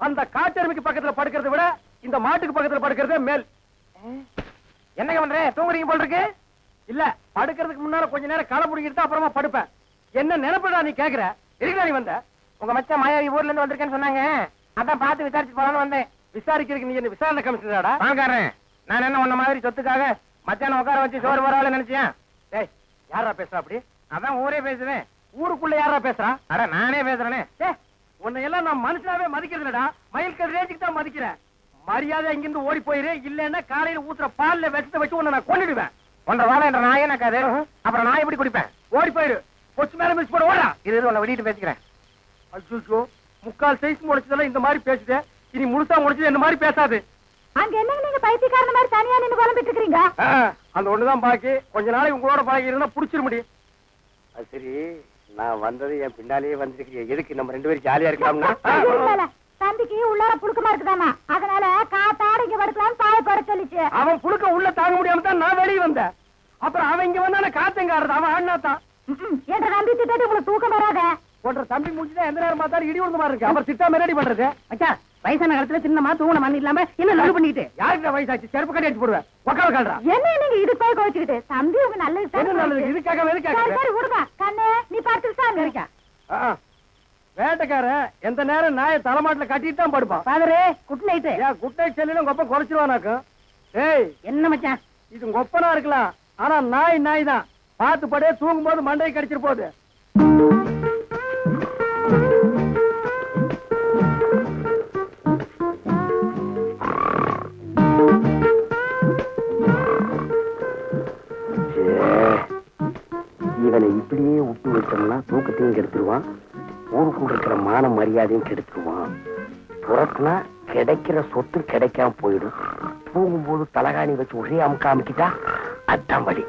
அந்த காட்டெருமைக்கு பக்கத்துல படுக்கிறத விட இந்த மாட்டுக்கு பக்கத்துல படுக்கிறதே மேல். என்னங்க பண்ற? தூங்குறீங்க போல இருக்கு. இல்ல, படுக்கிறதுக்கு முன்னால கொஞ்ச நேரம் களை புடிங்கிட்டு அப்புறமா படுப்பேன். என்ன நினைப்படா நீ கேக்குற? எதுக்குடா நீ வந்த? உங்க மச்சான் மாயாவி ஊர்ல இருந்து வந்திருக்கேன்னு சொன்னாங்க, அதான் பார்த்து விசாரிச்சு போலான்னு வந்தேன். விசாரிக்கிறதுக்கு நீ என்ன விசாரணை கமிஷனராடா? பாக்காரன், நான் என்ன உன்ன மாதிரி சொத்துக்காக மச்சான உட்கார வச்சு சோறு வரால நினைச்சேன். டேய், யாரா பேசுறா அப்படி? அதான் ஊரே பேசுவேன். ஊருக்குள்ள யாரா பேசுறா? அட நானே பேசுறேனே. உன்னை எல்லாம் நான் மனுஷனாவே மதிக்கிறதுலடா, மயில்கல் ரேஞ்சுக்கு தான் மதிக்கிறேன். மரியாதை இங்கிருந்து ஓடி போயிரு, இல்லன்னா காலையில ஊத்துற பால்ல விஷத்தை வச்சு உன்னை நான் கொன்னுடுவேன். ஒன்றரை வாழை என்ற நாயே நக்காது, அப்புறம் நான் எப்படி குடிப்பேன்? ஓடி போயிரு, கொச்சு மேல மிஸ் போட ஓடா. இது உன்னை வெளியிட்டு பேசிக்கிறேன். அச்சோ, முக்கால் சைஸ் முடிச்சதெல்லாம் இந்த மாதிரி பேசுது, இனி முழுசா முடிச்சது இந்த மாதிரி பேசாது. அங்க என்னங்க நீங்க பைத்தியக்காரன மாதிரி தனியா நின்னு குழம்பிட்டு இருக்கீங்க? அந்த ஒண்ணுதான் பாக்கி. கொஞ்ச நாளைக்கு உங்களோட பழகி இருந்தா புடிச்சிட முடியும். அது சரி, நான் வந்தது என் பின்னாலேயே வந்துருக்கீங்க. எதுக்கு நம்ம 2 பேரும் ஜாலியா இருக்கலாம்னா? தம்பிக்கு உள்ளார புழுக்கமா இருக்குதாமா, அதனால காத்தாட இங்க படுக்கலாம் பாய பட சொல்லிச்சு. அவன் புழுக்க உள்ள தாங்க முடியாம தான் நான் வெளியே வந்தேன். அப்புறம் அவன் இங்க வந்தா காத்தங்காரது, அவன் ஆடினாத்தான். என்ற நம்பி திட்டாட்டி உங்களுக்கு தூக்கம் வராத. போன்ற தம்பி முடிச்சுதான் எந்த நேரம் பார்த்தாலும் இடி விழுந்த மாதிரி இருக்கு. அப்புறம் திட்டாம ரெடி பண்றது. அச்சா, வயசான காலத்துல சின்னமா தூங்கின மண் இல்லாம என்ன லவ் பண்ணிக்கிட்டு யாருக்கு வயசாச்சு? செருப்பு கட்டி அடிச்சு போடுவேன். உக்கால கால்றா. என்ன நீங்க இதுக்காக கோச்சிக்கிட்டு? தம்பி உங்க நல்லது என்ன நல்லது? இதுக்காக சரி விடுங்க. கண்ணு நீ பார்த்துட்டு இருக்கா. வேட்டைக்காரன் எந்த நேரம் நாயை தலைமாட்டுல கட்டிட்டு தான் படுப்பான். பாதரே, குட் நைட். குட் நைட் செல்லிலும் கொப்ப குறைச்சிருவானாக்கும். ஏய், என்ன மச்சான் இது கொப்பனா இருக்கலாம், ஆனா நாய் தான். பார்த்து படே, தூங்கும் போது மண்டையை கடிச்சிட்டு போகுது. இவனை இப்படியே விட்டு வச்சோம்னா தூக்கத்தையும் கெடுத்துருவான், ஊருக்குள்ள இருக்கிற மான மரியாதையும் கெடுத்துருவான். புறத்துனா கிடைக்கிற சொத்து கிடைக்காம போயிடும். தூங்கும்போது தலகாணி வச்சு ஒரே அமுக்க அமுக்கிட்டா அதான் வழி.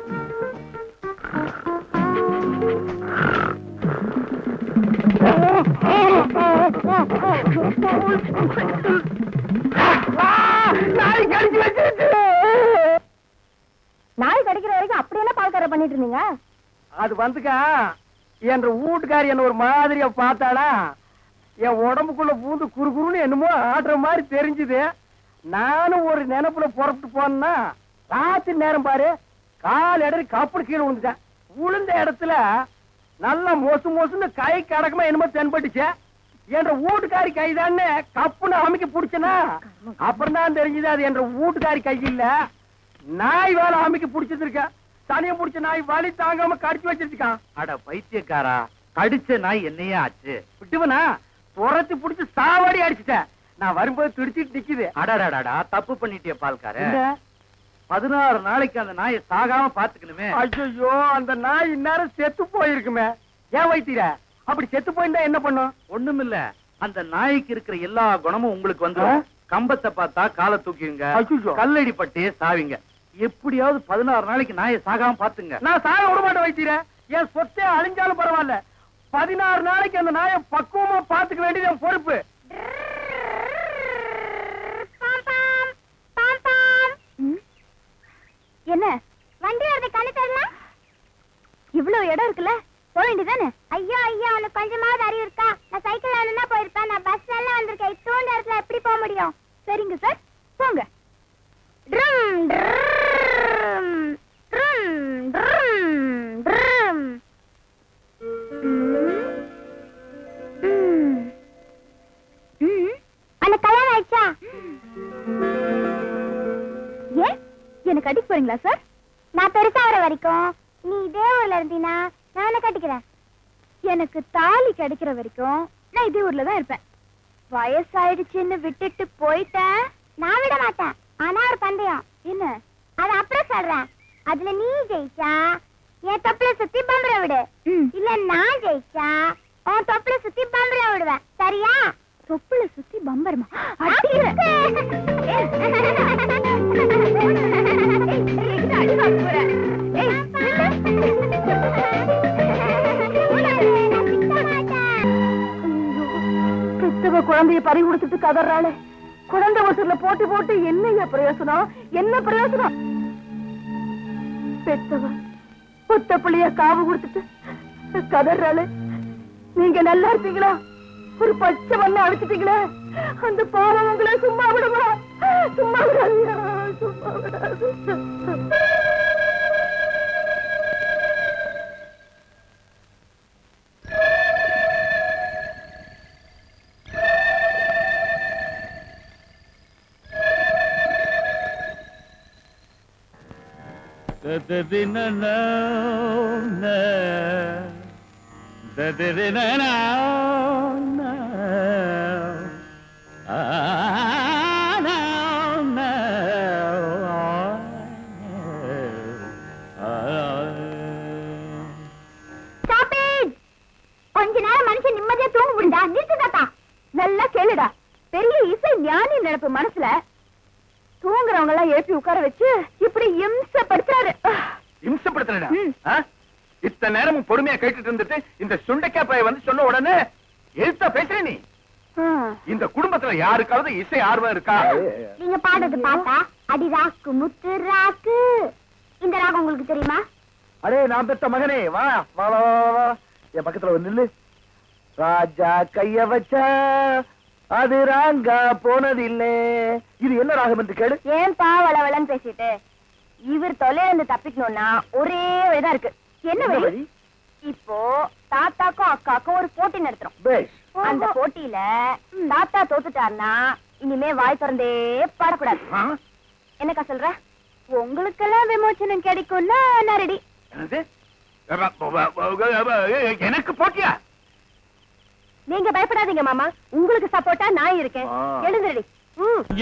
நாய் கடிக்கிற வரைக்கும் அப்படியெல்லாம் பால்கார பண்ணிட்டு இருந்தீங்க? அது வந்துக்கா, என்ற வீட்டுக்காரி என்ன ஒரு மாதிரியா பார்த்தாடா, என் உடம்புக்குள்ள பூந்து குறுகுறுன்னு என்னமோ ஆடுற மாதிரி தெரிஞ்சுது. நானும் ஒரு நினைப்புல புறப்பட்டு போனா ராத்திரி நேரம் பாரு, கால் இடறி கப்புனு கீழே விழுந்துட்டேன். விழுந்த இடத்துல நல்லா மொசுன்னு கை கடக்கமா என்னமோ தென்பட்டுச்சு. என்ற வீட்டுக்காரி கைதான்னு கப்புன்னு அமைக்க பிடிச்சனா, அப்புறம் தான் தெரிஞ்சது அது என்ற வீட்டுக்காரி கை இல்ல, நாய் வேலை அமைக்க பிடிச்சிருக்க. தனியா பிடிச்ச நாய் வலி தாங்காம கடிச்சு வச்சிருக்கான். அட பைத்தியக்காரா, கடிச்ச நாய் என்னையே ஆச்சு? விட்டுவனா துரத்தி பிடிச்சு சாவாடி அடிச்சுட்டேன். நான் வரும்போது துடிச்சிட்டு நிக்குது. அடாடாடா, தப்பு பண்ணிட்டிய பால்கார. 16 நாளைக்கு அந்த நாயை சாகாம பாத்துக்கணுமே. ஐயோ, அந்த நாய் இந்நேரம் செத்து போயிருக்குமே. ஏன் வைத்தீர? அப்படி செத்து போயிருந்தா என்ன பண்ணும்? ஒண்ணுமில்ல, அந்த நாய்க்கு இருக்கிற எல்லா குணமும் உங்களுக்கு வந்து கம்பத்தை பார்த்தா காலை தூக்கிங்க, கல்லடி பட்டே சாவிங்க. எப்படியாவது 16 நாளைக்கு நாயை சாகாம பாத்துங்க. நான் சாக விட மாட்டேன் வைத்தீர. என் சொத்தே அழிஞ்சாலும் பரவாயில்ல, 16 நாளைக்கு அந்த நாயை பக்குவமா பாத்துக்க வேண்டியது என் பொறுப்பு. என்ன வண்டி வரது கண்ணு தரலாம்? இவ்வளவு இடம் இருக்குல்ல, போக வேண்டியதானே? ஐயோ ஐயோ, உனக்கு கொஞ்சமாவது அறிவு இருக்கா? நான் சைக்கிள் வேணும்னா போயிருப்பேன், நான் பஸ் எல்லாம் வந்திருக்கேன். இத்தோண்ட இடத்துல எப்படி போக முடியும்? சரிங்க சார், போங்க. அந்த கல்யாணம் ஆயிடுச்சா? ஏன் எனக்கு கட்டிக்க போறீங்களா சார்? நான் பெருசா வர வரைக்கும் நீ இதே ஊர்ல இருந்தீனா நான் கட்டிக்கிறேன். எனக்கு தாலி கிடைக்கிற வரைக்கும் நான் இதே ஊர்ல தான் இருப்பேன். வயசாயிடுச்சுன்னு விட்டுட்டு போயிட்டேன், நான் விட மாட்டேன். ஆனா ஒரு பந்தயம். என்ன? அது அப்புறம் சொல்றேன். அதுல நீ ஜெயிச்சா என் தொப்புல சுத்தி பம்பர விடு, இல்ல நான் ஜெயிச்சா உன் தொப்புல சுத்தி பம்பர விடுவேன். சரியா? தொப்புல சுத்தி பம்பரமா? குழந்தைய பறி கொடுத்துட்டு கதறாளே. குழந்தை வசூர்ல போட்டு போட்டு என்ன பிரயோசனம்? என்ன பிரயோசனம்? பெத்தவ புத்த பிள்ளைய காவு கொடுத்துட்டு கதறாளே. நீங்க நல்லா இருப்பீங்களா? ஒரு பச்சை மண்ணை அடிச்சிட்டீங்களே, அந்த பாவம் உங்களை சும்மா விடுமா? சும்மா விடாதீங்க, சும்மா விடாது. கொஞ்ச நேரம் மனுஷன் நிம்மதியா தூங்க முடியா? நிறுத்துதாத்தா. நல்லா கேளுடா. பெரிய இசை ஞானி நினைப்பு மனசுல தூங்குறவங்க எல்லாம் எழுப்பி உட்கார வச்சு இப்படி இம்சப்படுத்துறாரு. இம்சப்படுத்துறா? இத்தனை நேரமும் பொறுமையா கேட்டுட்டு இருந்துட்டு இந்த சுண்டைக்காய் பைய வந்து சொன்ன உடனே எழுத்தா பேசுற நீ? இந்த குடும்பத்துல யாருக்காவது இசை ஆர்வம் இருக்கா? நீங்க பாடுறது பார்த்தா அடி ராக்கு முத்து ராக்கு. இந்த ராகம் உங்களுக்கு தெரியுமா? அடே நான் பெத்த மகனே, வா வா வா வா, என் பக்கத்துல வந்து நில்லு. ராஜா கைய வச்சா அது ராங்கா போனதில்லை. இது என்ன ராகம் என்று கேளு. ஏன்பா வளவளன்னு பேசிட்டு? இவர் தொலைல இருந்து தப்பிக்கணும்னா ஒரே வழிதான் இருக்கு. என்ன வழி? இப்போ தாத்தாக்கும் அக்காக்கும் ஒரு போட்டி நடத்துறோம். அந்த போட்டியில தாத்தா தோத்துட்டாருன்னா இனிமே வாய் திறந்தே பாடக்கூடாது. என்னக்கா சொல்ற? உங்களுக்கெல்லாம் விமோச்சனம் கிடைக்கும்னா நான் ரெடி. எனக்கு போட்டியா? நீங்க பயப்படாதீங்க மாமா, உங்களுக்கு சப்போர்ட்டா நான் இருக்கேன். எழுந்துடி.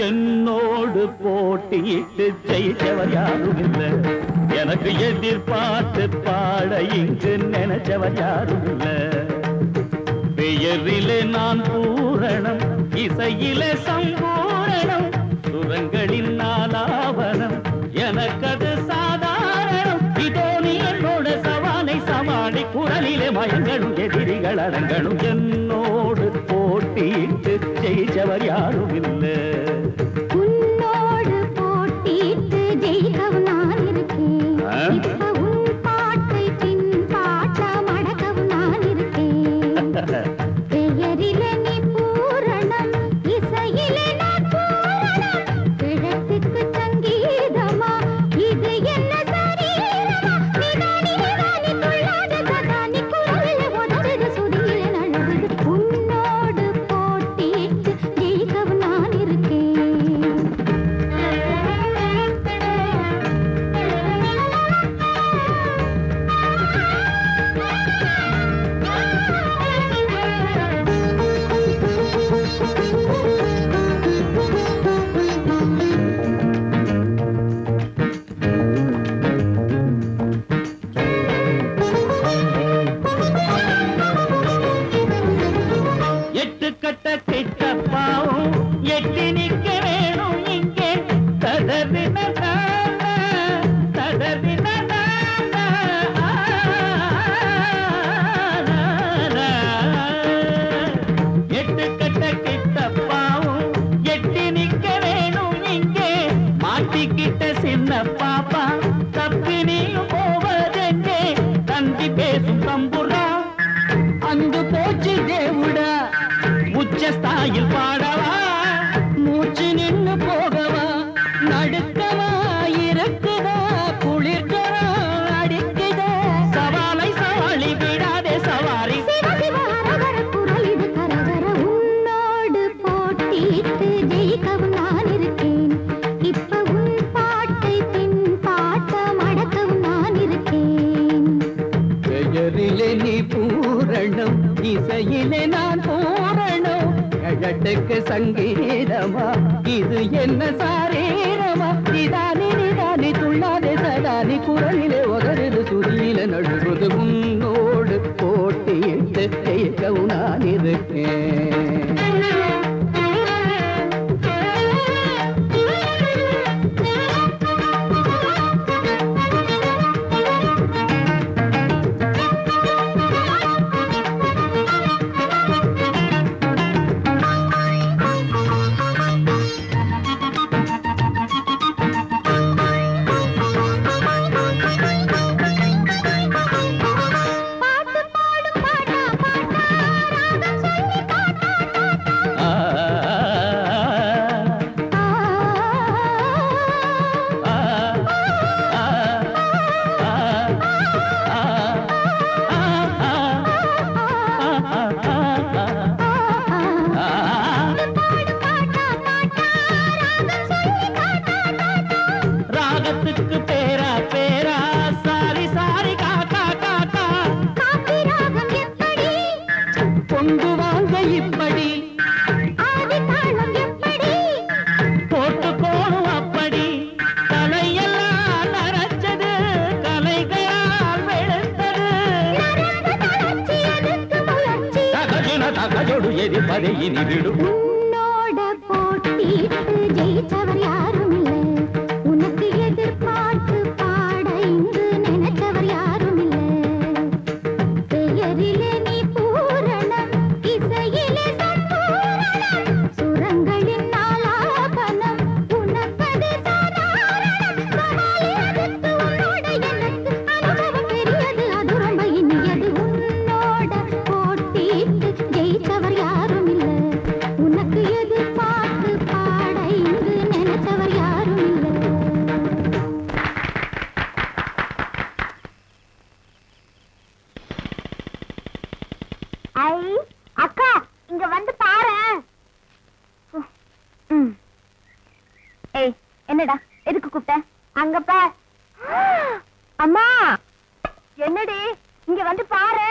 என்னோடு போட்டியிட்டு ஜெயிச்சவர் யாரும் இல்லை, எனக்கு எதிர்பார்த்து பாட இங்கு நினைச்சவர் யாரும் இல்லை. பெயரிலே நான் பூரணம், இசையிலே சம்பூரணம், சுரங்களின் நாலாவனம் எனக்கது சாதாரணம். இதோ நீ என்னோட சவாலை சமாளி, குரலிலே மயங்களும் எதிரிகள் அடங்கணும். என்னோடு போட்டியிட்டு ஜெயிச்சவர் யாரும் இல்லை. உன்னோடு போட்டியிட்டு ஜெயிக்கவும் நான் இருக்கேன். இப்ப உன் பாட்டை பின் பாட்டா மடக்கவும் நான் இருக்கேன். பெயரிலே நீ பூரணம், இசையிலே நான் பூரணம், கிழக்குக்கு சங்கீதமா இது என்ன சரீரமா? நிதானி நிதானி துள்ளாத சதானி, குரலிலே ஒத்தது சுதியிலே நழுவுது. உன்னோடு போட்டியிட்டு ஜெயிக்கவும் நான் இருக்கேன். எட்டு கட்ட கிட்டப்பாவும் எட்டி நிக்க வேணும் இங்கே. ததறின ததறின எட்டு கட்ட கிட்டப்பாவும் எட்டி நிக்க வேணும் இங்கே. மாட்டிக்கிட்ட சின்ன பாப்பா தப்பி நீயும் போவதெங்கே. தந்தி பேசும் தம்புரா அங்கு போச்சு தேவுடா, உச்சஸ்தாயில் பாடவா மூச்சு நின்னு போகவா, நடுக்கவா இருக்குதா குளிர்கவா அடிக்குதா, சவாலை சவாளி விடாதே சவாரி. குரல் இது கரகர. உன்னோடு போட்டியிட்டு ஜெயிக்கவும் நான் இருக்கேன். இப்ப உன் பாட்டை பின் பாட்ட மடக்கவும் நான் இருக்கேன். பெயரிலே நீ பூரணம், இசையிலே நான் பூரணம், கிழட்டுக்கு சங்கீதமா இது என்ன சாரீரமா? நிதானி நிதானி துள்ளாதே சதானி, குரலிலே உதறுது சுதியில நழுவுது. உன்னோடு போட்டியிட்டு ஜெயிக்கவும் நான் இருக்கேன். பாட்டு பாடும் பாட்டா பாட்டா, ராகம் சொல்லி பாட்டா அதை இனி விடு. உன்னோட போட்டிட்டு ஜெயிச்சவர் யாரும் இல்லை, உனக்கு எதிர்பார்த்து பாட இங்கு நினைச்சவர் யாரும் இல்லை. பெயரிலே நீ பூரணம், இசையிலே சம்பூரணம், சுரங்களின் நாலாபனம் உனக்கது சாதாரணம். சவாலே அதுக்கு உன்னோட எனக்கு அனுபவம் பெரியது, அது ரொம்ப இனியது. உன்னோட போட்டிட்டு ஜெயிச்சவர் யாரும் இல்லை, உனக்கு எதிர்பார்த்து பாட இங்கு நினைச்சவர் யாரும் இல்லை. ஐ அக்கா, இங்க வந்து பாரு. ஏய், என்னடா எதுக்கு கூப்பிட்ட? அங்க பார். அம்மா, என்னடி இங்க வந்து பாரு.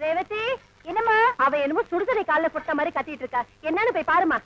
ரேவதி, என்னம்மா? அவ என்னமோ சுடுதலை கால்ல போட்ட மாதிரி கத்திட்டு இருக்கா, என்னன்னு போய் பாருமா.